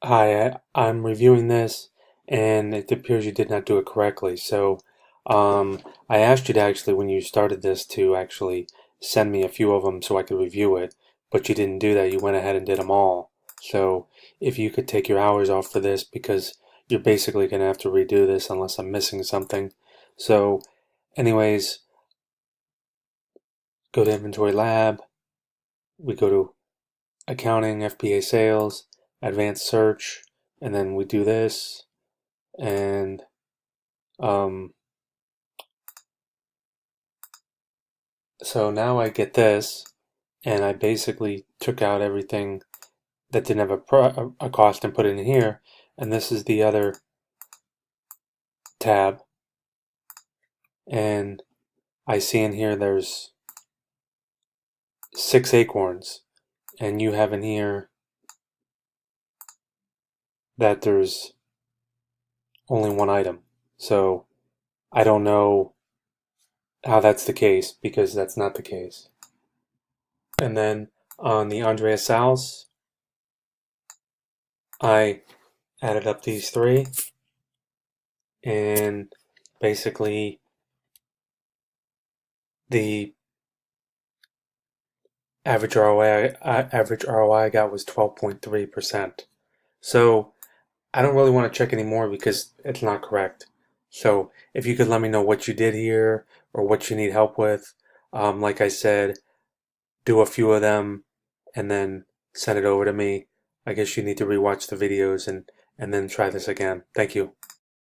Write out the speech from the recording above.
I'm reviewing this, and it appears you did not do it correctly. I asked you to actually, when you started this, to actually send me a few of them so I could review it, but you didn't do that. You went ahead and did them all. So, if you could take your hours off for this, because you're basically going to have to redo this unless I'm missing something. So, anyways, go to Inventory Lab. We go to Accounting, FBA Sales, Advanced Search, and then we do this. And Um, so now I get this, and I basically took out everything that didn't have a cost and put it in here. And this is the other tab. And I see in here there's 6 acorns. And you have in here that there's only one item. So I don't know how that's the case, because that's not the case. And then on the Andreas Sals, I added up these three, and basically the average ROI I got was 12.3%. So I don't really want to check anymore because it's not correct. So if you could let me know what you did here or what you need help with, like I said, do a few of them and then send it over to me. I guess you need to rewatch the videos and then try this again. Thank you.